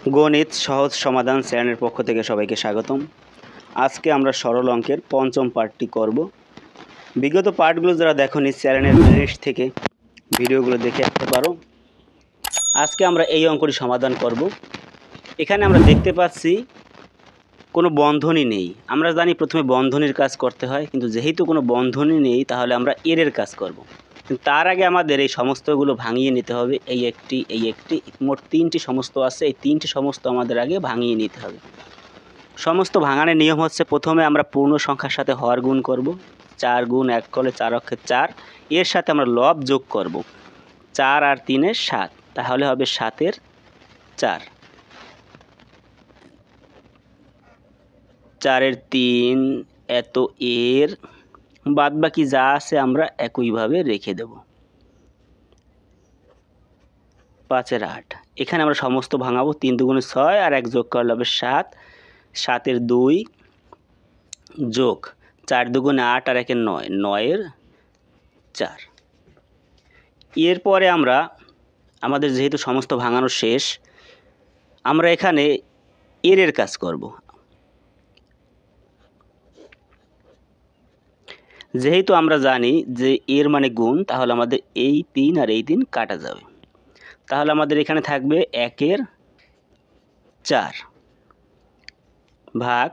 গণিত সহজ সমাধান চ্যানেলের পক্ষ থেকে সবাইকে স্বাগতম। আজকে আমরা সরল অঙ্কের পঞ্চম পার্টটি করব। বিগত পার্টগুলো যারা দেখোনি চ্যানেলের প্লেলিস্ট থেকে ভিডিওগুলো দেখে আসতে পারো। আজকে আমরা এই অঙ্কটি সমাধান করব। এখানে আমরা দেখতে পাচ্ছি কোনো বন্ধনী নেই। আমরা জানি প্রথমে বন্ধনীর কাজ করতে হয়, কিন্তু যেহেতু কোনো বন্ধনী নেই তাহলে আমরা এর কাজ করব। তার আগে আমাদের এই সমস্তগুলো ভাঙিয়ে নিতে হবে। এই একটি মোট তিনটি সমস্ত আছে, এই তিনটি সমস্ত আমাদের আগে ভাঙিয়ে নিতে হবে। সমস্ত ভাঙানোর নিয়ম হচ্ছে, প্রথমে আমরা পূর্ণ সংখ্যার সাথে হর গুণ করব। 4 গুণ 1 করলে 4 অক্ষে 4, এর সাথে আমরা লব যোগ করব। 4 আর 3 এর 7, তাহলে হবে 7 এর 4। 4 এর 3 এত এর বাদ বাকি যা আছে আমরা একইভাবে রেখে দেব। 5 এর 8, এখানে আমরা সমস্ত ভাঙাবো। 3 দুগুণে 6 আর 1 যোগ করলে হবে 7। 7 এর 2 যোগ 4 দুগুণে 8 আর 1 এর 9, 9 এর 4। এরপরে আমরা আমাদের যেহেতু সমস্ত ভাঙানো শেষ, আমরা এখানে এর কাজ করব। যেহেতু আমরা জানি যে এর মানে গুণ, তাহলে আমাদের এই 3 আর এই 3 কাটা যাবে। তাহলে আমাদের এখানে থাকবে 1 এর 4 ভাগ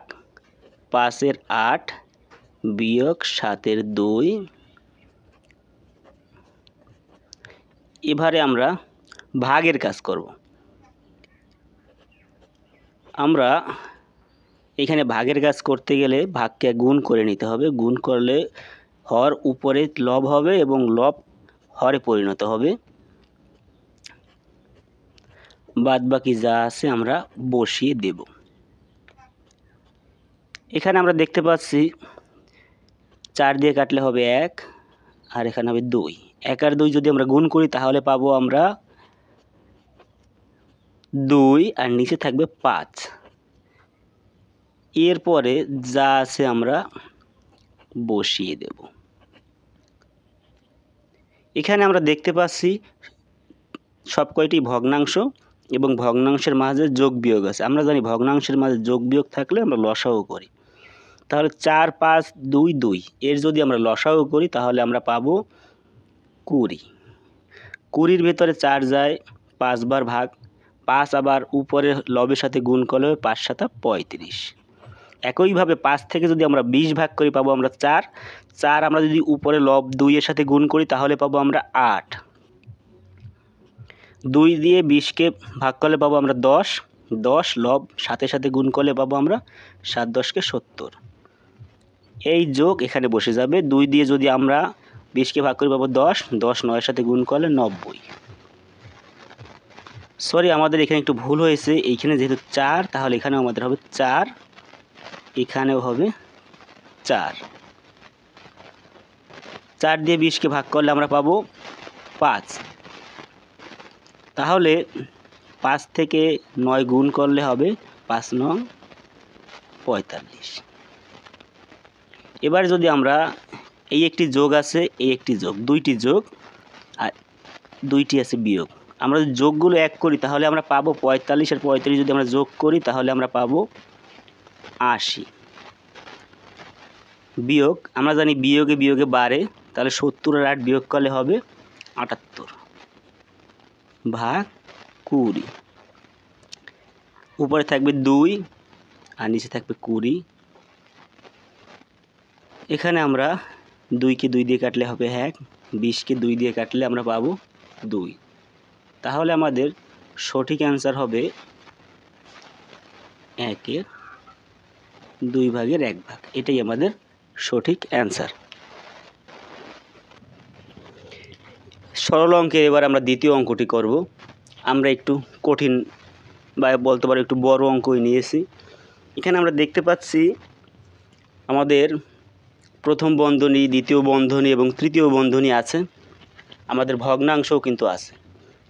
5 এর 8 বিয়োগ 7 এর 2। এবারে আমরা ভাগের কাজ করব। আমরা এখানে ভাগের কাজ করতে গেলে ভাগকে গুণ করে নিতে হবে। গুণ করলে হর উপরে লব হবে এবং লব হরে পরিণত হবে। বাদ বাকি যা আছে আমরা বসিয়ে দেব। এখানে আমরা দেখতে পাচ্ছি 4 দিয়ে কাটলে হবে 1 আর এখানে হবে 2। 1 আর 2 যদি আমরা গুণ করি তাহলে পাবো আমরা 2 আর নিচে থাকবে 5। এরপরে যা আছে আমরা বসিয়ে দেব। এখানে আমরা দেখতে পাচ্ছি সব কয়টি ভগ্নাংশ এবং ভগ্নাংশের মাঝে যোগ বিয়োগ আছে। আমরা জানি ভগ্নাংশের মাঝে যোগ বিয়োগ থাকলে আমরা লসাগু করি। তাহলে 4 5 2 2 এর যদি আমরা লসাগু করি তাহলে আমরা পাবো 20। 20-র ভেতরে 4 যায় 5 বার ভাগ, 5 আবার উপরে লবের সাথে গুণ করলে 5 7 35। একইভাবে 5 থেকে যদি আমরা 20 ভাগ করি পাবো আমরা 4। 4 আমরা যদি উপরে লব 2 এর সাথে গুণ করি তাহলে পাবো আমরা 8। 2 দিয়ে 20-কে ভাগ করলে পাবো আমরা 10। 10 লব 7-এর সাথে গুণ করলে পাবো আমরা 7 10-কে 70। এই যোগ এখানে বসে যাবে। 2 দিয়ে যদি আমরা 20-কে ভাগ করি পাবো 10। 10 9-এর সাথে গুণ করলে 90। সরি, আমাদের এখানে একটু ভুল হয়েছে। এইখানে যেহেতু 4, তাহলে এখানেও আমাদের হবে 4, এখানেও হবে 4। 4 দিয়ে 20-কে ভাগ করলে আমরা পাবো 5। তাহলে 5 থেকে 9 গুণ করলে হবে 5 9 45। এবার যদি আমরা এই একটি যোগ আছে, এই একটি যোগ, দুইটি যোগ আর দুইটি আছে বিয়োগ, আমরা যদি যোগগুলো এক করি তাহলে আমরা পাবো 45। আর 45 যদি আমরা যোগ করি তাহলে আমরা পাবো 80। বিয়োগ আমরা জানি বিয়োগে বিয়োগে বাড়ে, তাহলে 70 আর 8 বিয়োগ করলে হবে 78 ভাগ 20। উপরে থাকবে 2 আর নিচে থাকবে 20। এখানে আমরা 2-কে 2 দিয়ে কাটলে হবে 1, 20-কে 2 দিয়ে কাটলে আমরা পাবো 2। তাহলে আমাদের সঠিক অ্যান্সার হবে 1 এর 2 ভাগের 1 ভাগ। এটাই আমাদের সঠিক অ্যান্সার। সরল অঙ্কে এবার আমরা দ্বিতীয় অঙ্কটি করব। আমরা একটু কঠিন বা বলতে পারো একটু বড় অঙ্কই নিয়েছি। এখানে আমরা দেখতে পাচ্ছি আমাদের প্রথম বন্ধনী, দ্বিতীয় বন্ধনী এবং তৃতীয় বন্ধনী আছে। আমাদের ভগ্নাংশও কিন্তু আছে।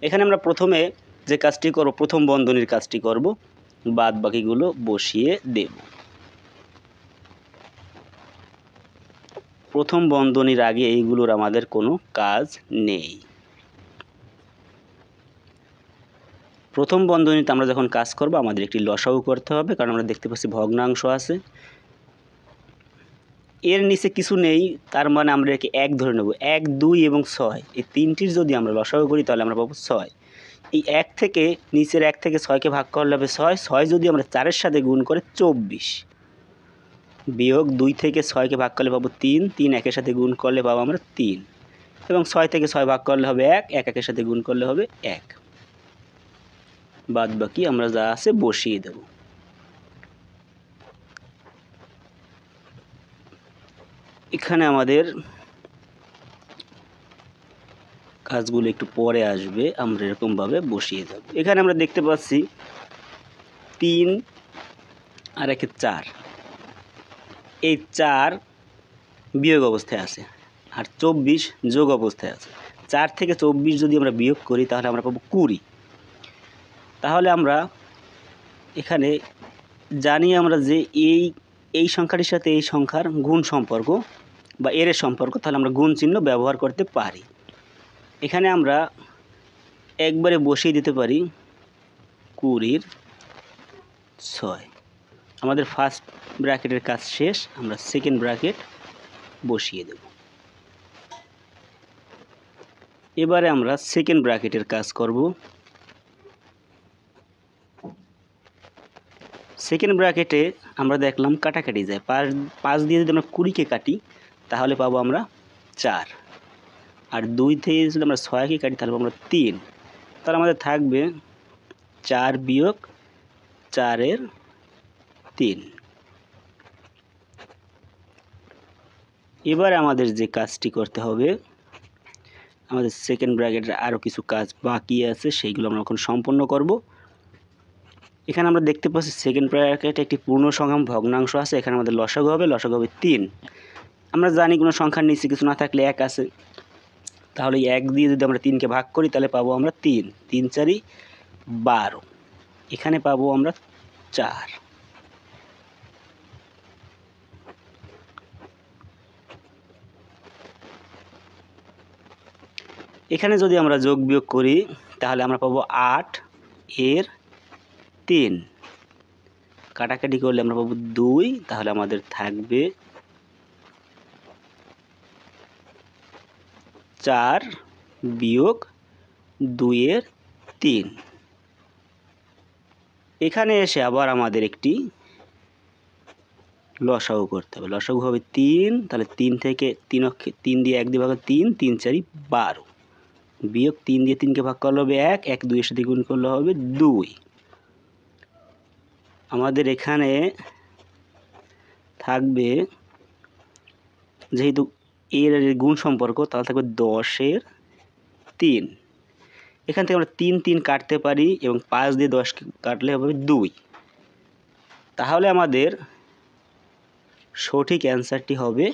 এখানে আমরা প্রথমে যে কাজটি করব, প্রথম বন্ধনীর কাজটি করব, বাদ বাকিগুলো বসিয়ে দেব। প্রথম বন্ধনীর আগে এইগুলোর আমাদের কোনো কাজ নেই। প্রথম বন্ধনীতে আমরা যখন কাজ করব আমাদের একটি লসাগু করতে হবে, কারণ আমরা দেখতে পাচ্ছি ভগ্নাংশ আছে, এর নিচে কিছু নেই, তার মানে আমরা একে 1 ধরে নেব। 1, 2 এবং 6 এই তিনটির যদি আমরা লসাগু করি তাহলে আমরা পাবো 6। এই 1 থেকে নিচের 1 থেকে 6কে ভাগ করলে হবে 6। 6 যদি আমরা 4-এর সাথে গুণ করে 24, বিয়োগ 2 থেকে 6কে ভাগ করলে পাবো 3, 3 1-এর সাথে গুণ করলে পাবো আমরা 3, এবং 6 থেকে 6 ভাগ করলে হবে 1, 1 1-এর সাথে গুণ করলে হবে 1। বাদ বাকি আমরা যা আছে বসিয়ে দেব। এখানে আমাদের কাজগুলো একটু পরে আসবে, আমরা এরকমভাবে বসিয়ে দেব। এখানে আমরা দেখতে পাচ্ছি 3 আর 1-এ 4, এই 4 বিয়োগ অবস্থায় আছে আর 24 যোগ অবস্থায় আছে। 4 থেকে 24 যদি আমরা বিয়োগ করি তাহলে আমরা পাবো 20। তাহলে আমরা এখানে জানি আমরা যে এই সংখ্যাটির সাথে এই সংখ্যার গুণ সম্পর্ক বা এর সম্পর্ক, তাহলে আমরা গুণ চিহ্ন ব্যবহার করতে পারি। এখানে আমরা একবারে বসিয়ে দিতে পারি 20-এর 6। আমাদের ফার্স্ট ব্র্যাকেটের কাজ শেষ, আমরা সেকেন্ড ব্র্যাকেট বসিয়ে দেব। এবারে আমরা সেকেন্ড ব্র্যাকেটের কাজ করব। সেকেন্ড ব্র্যাকেটে আমরা দেখলাম কাটাকাটি যায়, 5 দিয়ে যদি আমরা 20-কে কাটি তাহলে পাবো আমরা 4, আর 2 থেকে যদি আমরা 6কে কাটি তাহলে পাবো আমরা 3। তাহলে আমাদের থাকবে 4 বিয়োগ 4-এর 3। এবারে আমাদের যে কাজটি করতে হবে, আমাদের সেকেন্ড ব্র্যাকেটের আরও কিছু কাজ বাকি আছে, সেইগুলো আমরা এখন সম্পন্ন করব। এখানে আমরা দেখতে পাচ্ছি সেকেন্ড ব্র্যাকেটে একটি পূর্ণ সংখ্যা ভগ্নাংশ আছে, এখানে আমাদের লসাগু হবে 3। আমরা জানি কোনো সংখ্যার নিচে কিছু না থাকলে 1 আছে, তাহলে 1 দিয়ে যদি আমরা 3কে ভাগ করি তাহলে পাবো আমরা 3, 3 4 12, এখানে পাবো আমরা 4। এখানে যদি আমরা যোগ বিয়োগ করি তাহলে আমরা পাবো 8 এর 3, কাটাকাটি করলে আমরা পাবো 2, তাহলে আমাদের থাকবে 4 বিয়োগ 2 এর 3। এখানে এসে আবার আমাদের একটি লসাগু করতে হবে। লসাগু হবে 3, তাহলে 3 থেকে 3 দিয়ে 1 দিয়ে ভাগ 3, 3 4 12, বিয়োগ 3 দিয়ে 3কে ভাগ করলে হবে 1, 1 2 এর সাথে গুণ করলে হবে 2। আমাদের এখানে থাকবে, যেহেতু এর গুণ সম্পর্ক, তাহলে থাকবে 10 এর 3। এখান থেকে আমরা 3 3 কাটতে পারি এবং 5 দিয়ে 10 কাটলে হবে 2। তাহলে আমাদের সঠিক অ্যান্সারটি হবে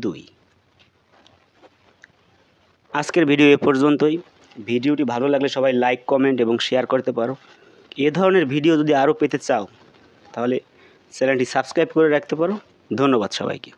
2। আজকের ভিডিও এ পর্যন্তই। ভিডিওটি ভালো লাগলে সবাই লাইক, কমেন্ট এবং শেয়ার করতে পারো। এ ধরনের ভিডিও যদি আরও পেতে চাও তাহলে চ্যানেলটি সাবস্ক্রাইব করে রাখতে পারো। ধন্যবাদ সবাইকে।